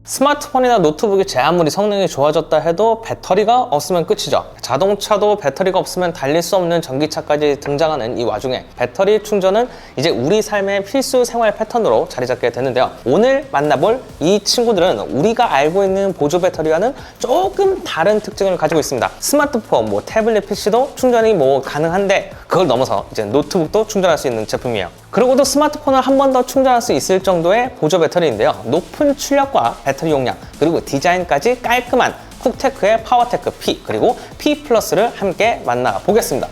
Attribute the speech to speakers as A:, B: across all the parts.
A: 스마트폰이나 노트북이 제 아무리 성능이 좋아졌다 해도 배터리가 없으면 끝이죠. 자동차도 배터리가 없으면 달릴 수 없는 전기차까지 등장하는 이 와중에 배터리 충전은 이제 우리 삶의 필수 생활 패턴으로 자리 잡게 되는데요. 오늘 만나볼 이 친구들은 우리가 알고 있는 보조 배터리와는 조금 다른 특징을 가지고 있습니다. 스마트폰, 태블릿 PC도 충전이 가능한데 그걸 넘어서 이제 노트북도 충전할 수 있는 제품이에요. 그리고도 스마트폰을 한 번 더 충전할 수 있을 정도의 보조 배터리인데요. 높은 출력과 배터리 용량, 그리고 디자인까지 깔끔한 쿡테크의 파워테크 P, 그리고 P 플러스를 함께 만나보겠습니다.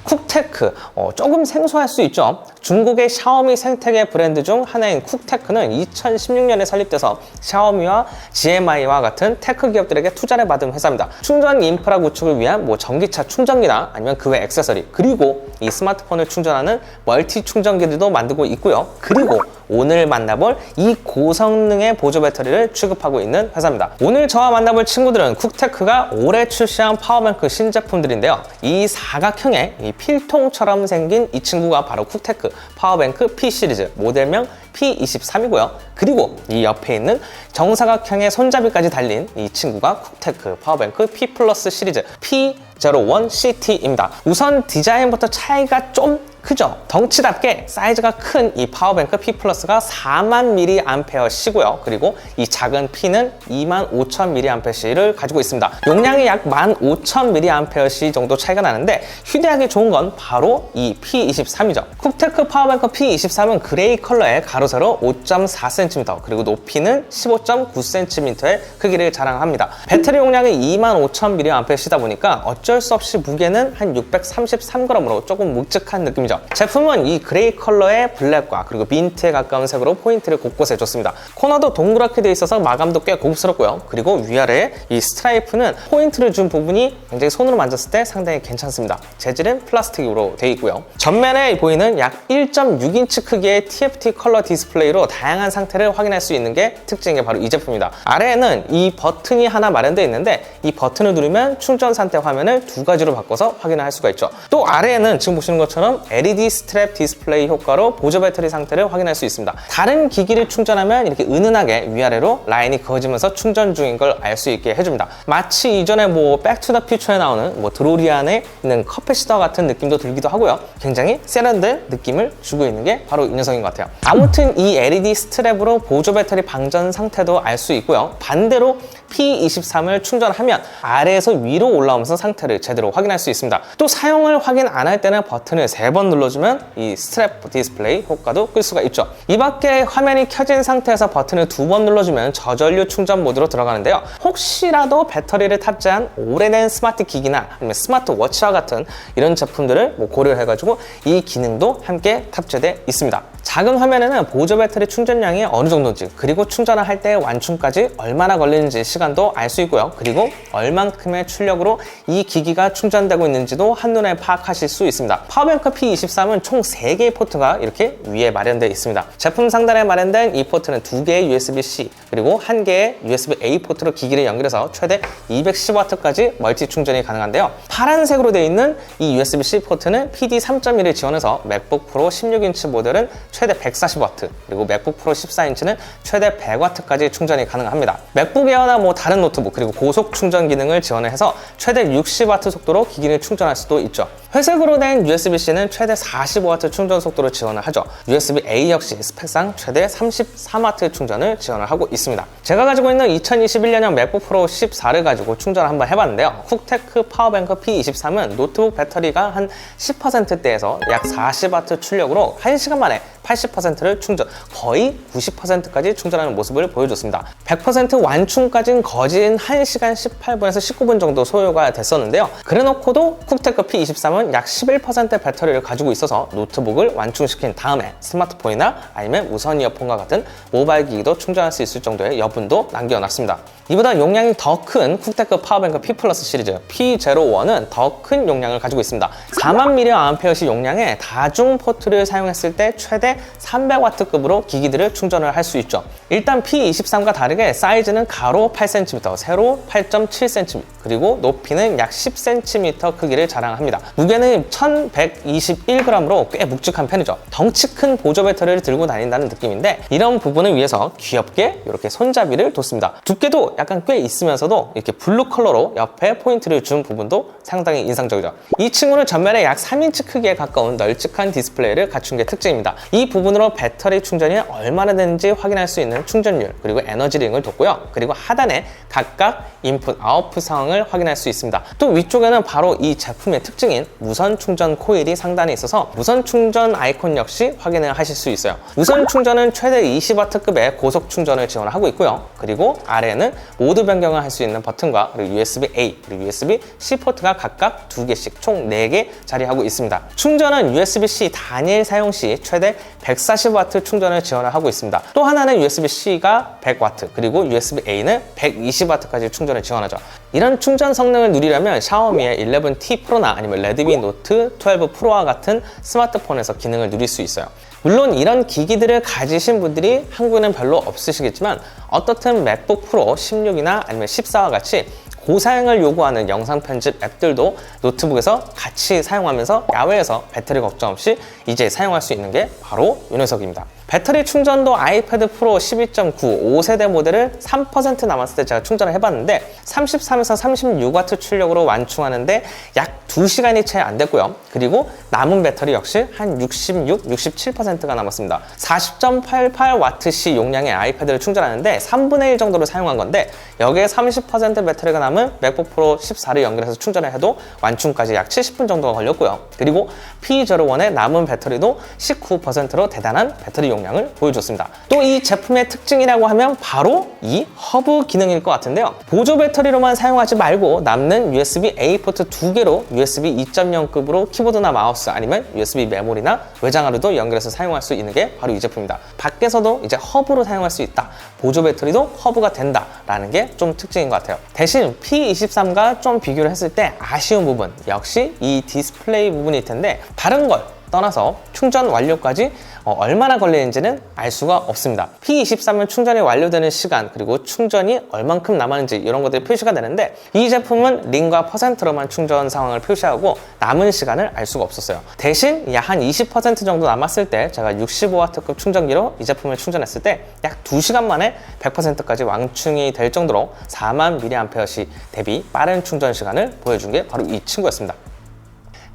A: 쿡테크, 조금 생소할 수 있죠. 중국의 샤오미 생태계 브랜드 중 하나인 쿡테크는 2016년에 설립돼서 샤오미와 GMI와 같은 테크 기업들에게 투자를 받은 회사입니다. 충전 인프라 구축을 위한 전기차 충전기나 아니면 그 외 액세서리, 그리고 이 스마트폰을 충전하는 멀티 충전기들도 만들고 있고요. 그리고 오늘 만나볼 이 고성능의 보조 배터리를 취급하고 있는 회사입니다. 오늘 저와 만나볼 친구들은 쿡테크가 올해 출시한 파워뱅크 신제품들인데요. 이 사각형의 이 필통처럼 생긴 이 친구가 바로 쿡테크 파워뱅크 P 시리즈, 모델명 P23이고요. 그리고 이 옆에 있는 정사각형의 손잡이까지 달린 이 친구가 쿡테크 파워뱅크 P 플러스 시리즈 P01CT입니다. 우선 디자인부터 차이가 좀 크죠? 덩치답게 사이즈가 큰 이 파워뱅크 P 플러스가 40,000mAh시고요. 그리고 이 작은 P는 25,000mAh를 가지고 있습니다. 용량이 약 15,000mAh 정도 차이가 나는데 휴대하기 좋은 건 바로 이 P23이죠. 쿡테크 파워뱅크 P23은 그레이 컬러의 가로 세로 5.4cm, 그리고 높이는 15.9cm의 크기를 자랑합니다. 배터리 용량이 25,000mAh이다 보니까 어쩔 수 없이 무게는 한 633g으로 조금 묵직한 느낌이죠. 제품은 이 그레이 컬러의 블랙과 그리고 민트에 가까운 색으로 포인트를 곳곳에 줬습니다. 코너도 동그랗게 되어 있어서 마감도 꽤 고급스럽고요. 그리고 위아래 이 스트라이프는 포인트를 준 부분이 굉장히 손으로 만졌을 때 상당히 괜찮습니다. 재질은 플라스틱으로 되어 있고요. 전면에 보이는 약 1.6인치 크기의 TFT 컬러 디스플레이로 다양한 상태를 확인할 수 있는 게 특징인 게 바로 이 제품입니다. 아래에는 이 버튼이 하나 마련되어 있는데 이 버튼을 누르면 충전 상태 화면을 두 가지로 바꿔서 확인을 할 수가 있죠. 또 아래에는 지금 보시는 것처럼 LED 스트랩 디스플레이 효과로 보조 배터리 상태를 확인할 수 있습니다. 다른 기기를 충전하면 이렇게 은은하게 위아래로 라인이 그어지면서 충전 중인 걸 알 수 있게 해줍니다. 마치 이전에 백투더퓨처에 나오는 드로리안에 있는 커피시터 같은 느낌도 들기도 하고요. 굉장히 세련된 느낌을 주고 있는 게 바로 이 녀석인 것 같아요. 아무튼 이 LED 스트랩으로 보조 배터리 방전 상태도 알 수 있고요. 반대로 P23을 충전하면 아래에서 위로 올라오면서 상태를 제대로 확인할 수 있습니다. 또 사용을 확인 안 할 때는 버튼을 3번 눌러주면 이 스트랩 디스플레이 효과도 끌 수가 있죠. 이 밖에 화면이 켜진 상태에서 버튼을 2번 눌러주면 저전류 충전 모드로 들어가는데요. 혹시라도 배터리를 탑재한 오래된 스마트 기기나 아니면 스마트워치와 같은 이런 제품들을 고려해가지고 이 기능도 함께 탑재되어 있습니다. 작은 화면에는 보조 배터리 충전량이 어느 정도인지, 그리고 충전을 할 때 완충까지 얼마나 걸리는지 시간도 알 수 있고요. 그리고 얼만큼의 출력으로 이 기기가 충전되고 있는지도 한눈에 파악하실 수 있습니다. 파워뱅크 P23은 총 3개의 포트가 이렇게 위에 마련되어 있습니다. 제품 상단에 마련된 이 포트는 2개의 USB-C 그리고 1개의 USB-A 포트로 기기를 연결해서 최대 210W까지 멀티 충전이 가능한데요. 파란색으로 되어 있는 이 USB-C 포트는 PD3.1을 지원해서 맥북 프로 16인치 모델은 최대 140W, 그리고 맥북 프로 14인치는 최대 100W까지 충전이 가능합니다. 맥북 에어나 다른 노트북, 그리고 고속 충전 기능을 지원을 해서 최대 60W 속도로 기기를 충전할 수도 있죠. 회색으로 된 USB-C는 최대 45W 충전 속도를 지원을 하죠. USB-A 역시 스펙상 최대 33W 충전을 지원을 하고 있습니다. 제가 가지고 있는 2021년형 맥북 프로 14를 가지고 충전을 한번 해봤는데요. 쿡테크 파워뱅크 P23은 노트북 배터리가 한 10%대에서 약 40W 출력으로 1시간 만에 80%를 충전, 거의 90%까지 충전하는 모습을 보여줬습니다. 100% 완충까지는 거진 1시간 18분에서 19분 정도 소요가 됐었는데요. 그래놓고도 쿡테크 P23은 충전은 약 11%의 배터리를 가지고 있어서 노트북을 완충시킨 다음에 스마트폰이나 아니면 무선 이어폰과 같은 모바일 기기도 충전할 수 있을 정도의 여분도 남겨놨습니다. 이보다 용량이 더 큰 쿡테크 파워뱅크 P 플러스 시리즈 P01은 더 큰 용량을 가지고 있습니다. 4만 mAh의 용량의 다중 포트를 사용했을 때 최대 300W급으로 기기들을 충전을 할 수 있죠. 일단 P23과 다르게 사이즈는 가로 8cm, 세로 8.7cm, 그리고 높이는 약 10cm 크기를 자랑합니다. 무게는 1121g으로 꽤 묵직한 편이죠. 덩치 큰 보조 배터리를 들고 다닌다는 느낌인데 이런 부분을 위해서 귀엽게 이렇게 손잡이를 뒀습니다. 두께도 약간 꽤 있으면서도 이렇게 블루 컬러로 옆에 포인트를 준 부분도 상당히 인상적이죠. 이 친구는 전면에 약 3인치 크기에 가까운 널찍한 디스플레이를 갖춘 게 특징입니다. 이 부분으로 배터리 충전이 얼마나 되는지 확인할 수 있는 충전율, 그리고 에너지 링을 뒀고요. 그리고 하단에 각각 인풋, 아웃풋 상황을 확인할 수 있습니다. 또 위쪽에는 바로 이 제품의 특징인 무선 충전 코일이 상단에 있어서 무선 충전 아이콘 역시 확인을 하실 수 있어요. 무선 충전은 최대 20W급의 고속 충전을 지원하고 있고요. 그리고 아래에는 모드 변경을 할 수 있는 버튼과 그리고 USB-A, 그리고 USB-C 포트가 각각 2개씩 총 4개 자리하고 있습니다. 충전은 USB-C 단일 사용 시 최대 140W 충전을 지원을 하고 있습니다. 또 하나는 USB-C가 100W, 그리고 USB-A는 120W까지 충전을 지원하죠. 이런 충전 성능을 누리려면 샤오미의 11T 프로나 아니면 레드미 노트 12 프로와 같은 스마트폰에서 기능을 누릴 수 있어요. 물론 이런 기기들을 가지신 분들이 한국에는 별로 없으시겠지만 어떻든 맥북 프로 16이나 아니면 14와 같이 고사양을 요구하는 영상 편집 앱들도 노트북에서 같이 사용하면서 야외에서 배터리 걱정 없이 이제 사용할 수 있는 게 바로 이 녀석입니다. 배터리 충전도 아이패드 프로 12.9 5세대 모델을 3% 남았을 때 제가 충전을 해봤는데 33에서 36W 출력으로 완충하는데 약 2시간이 채 안 됐고요. 그리고 남은 배터리 역시 한 66, 67%가 남았습니다. 40.88Wc 용량의 아이패드를 충전하는데 3분의 1 정도를 사용한 건데 여기에 30% 배터리가 남은 맥북 프로 14를 연결해서 충전을 해도 완충까지 약 70분 정도가 걸렸고요. 그리고 P01의 남은 배터리도 19%로 대단한 배터리 용량을 보여줬습니다. 또 이 제품의 특징이라고 하면 바로 이 허브 기능일 것 같은데요. 보조 배터리로만 사용하지 말고 남는 USB-A 포트 2개로 USB 2.0급으로 키보드나 마우스 아니면 USB 메모리나 외장하루도 연결해서 사용할 수 있는 게 바로 이 제품입니다. 밖에서도 이제 허브로 사용할 수 있다. 보조 배터리도 허브가 된다라는 게 좀 특징인 것 같아요. 대신 P23과 좀 비교를 했을 때 아쉬운 부분 역시 이 디스플레이 부분일 텐데 다른 걸 떠나서 충전 완료까지 얼마나 걸리는지는 알 수가 없습니다. P23은 충전이 완료되는 시간 그리고 충전이 얼만큼 남았는지 이런 것들이 표시가 되는데 이 제품은 링과 퍼센트로만 충전 상황을 표시하고 남은 시간을 알 수가 없었어요. 대신 약 한 20% 정도 남았을 때 제가 65W급 충전기로 이 제품을 충전했을 때 약 2시간 만에 100%까지 완충이 될 정도로 4만 mAh 대비 빠른 충전 시간을 보여준 게 바로 이 친구였습니다.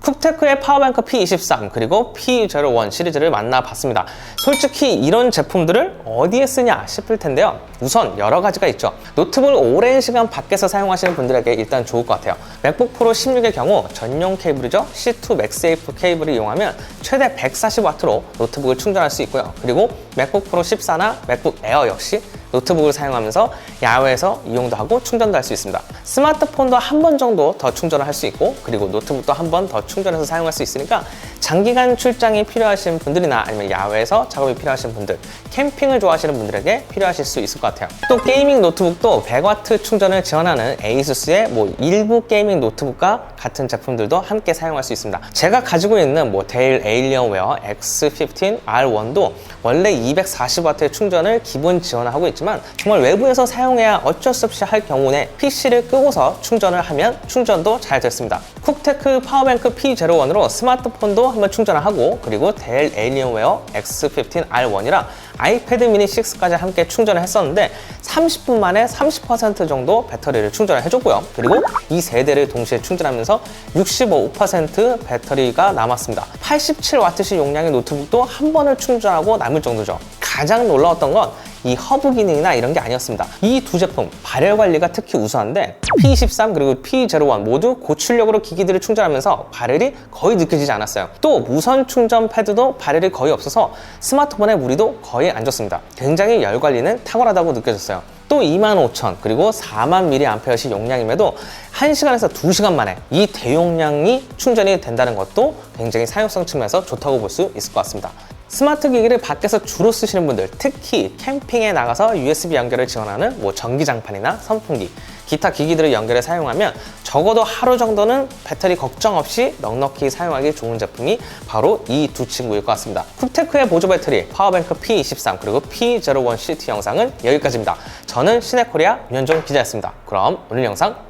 A: 쿡테크의 파워뱅크 P23 그리고 P01 시리즈를 만나봤습니다. 솔직히 이런 제품들을 어디에 쓰냐 싶을 텐데요. 우선 여러 가지가 있죠. 노트북을 오랜 시간 밖에서 사용하시는 분들에게 일단 좋을 것 같아요. 맥북 프로 16의 경우 전용 케이블이죠. C2 맥세이프 케이블을 이용하면 최대 140W로 노트북을 충전할 수 있고요. 그리고 맥북 프로 14나 맥북 에어 역시 노트북을 사용하면서 야외에서 이용도 하고 충전도 할 수 있습니다. 스마트폰도 한 번 정도 더 충전을 할 수 있고 그리고 노트북도 한 번 더 충전해서 사용할 수 있으니까 장기간 출장이 필요하신 분들이나 아니면 야외에서 작업이 필요하신 분들, 캠핑을 좋아하시는 분들에게 필요하실 수 있을 것 같아요. 또 게이밍 노트북도 100W 충전을 지원하는 에이수스의 일부 게이밍 노트북과 같은 제품들도 함께 사용할 수 있습니다. 제가 가지고 있는 데일 에일리언웨어 X15R1도 원래 240W의 충전을 기본 지원하고 있지만 정말 외부에서 사용해야 어쩔 수 없이 할 경우에 PC를 끄고서 충전을 하면 충전도 잘 됐습니다. 쿡테크 파워뱅크 P01으로 스마트폰도 한번 충전을 하고 그리고 데일 에일리언웨어 X15R1이랑 아이패드 미니 6까지 함께 충전을 했었는데 30분 만에 30% 정도 배터리를 충전을 해줬고요. 그리고 이 세 대를 동시에 충전하면서 65% 배터리가 남았습니다. 87Wc 용량의 노트북도 한 번을 충전하고 남을 정도죠. 가장 놀라웠던 건 이 허브 기능이나 이런 게 아니었습니다. 이 두 제품 발열 관리가 특히 우수한데 P23 그리고 P01 모두 고출력으로 기기들을 충전하면서 발열이 거의 느껴지지 않았어요. 또 무선 충전 패드도 발열이 거의 없어서 스마트폰의 무리도 거의 안 좋습니다. 굉장히 열 관리는 탁월하다고 느껴졌어요. 또 25,000 그리고 40,000mAh 용량임에도 1시간에서 2시간 만에 이 대용량이 충전이 된다는 것도 굉장히 사용성 측면에서 좋다고 볼 수 있을 것 같습니다. 스마트 기기를 밖에서 주로 쓰시는 분들, 특히 캠핑에 나가서 USB 연결을 지원하는 전기장판이나 선풍기, 기타 기기들을 연결해 사용하면 적어도 하루 정도는 배터리 걱정 없이 넉넉히 사용하기 좋은 제품이 바로 이 두 친구일 것 같습니다. 쿡테크의 보조 배터리 파워뱅크 P23 그리고 P01CT 영상은 여기까지입니다. 저는 시네코리아 윤현종 기자였습니다. 그럼 오늘 영상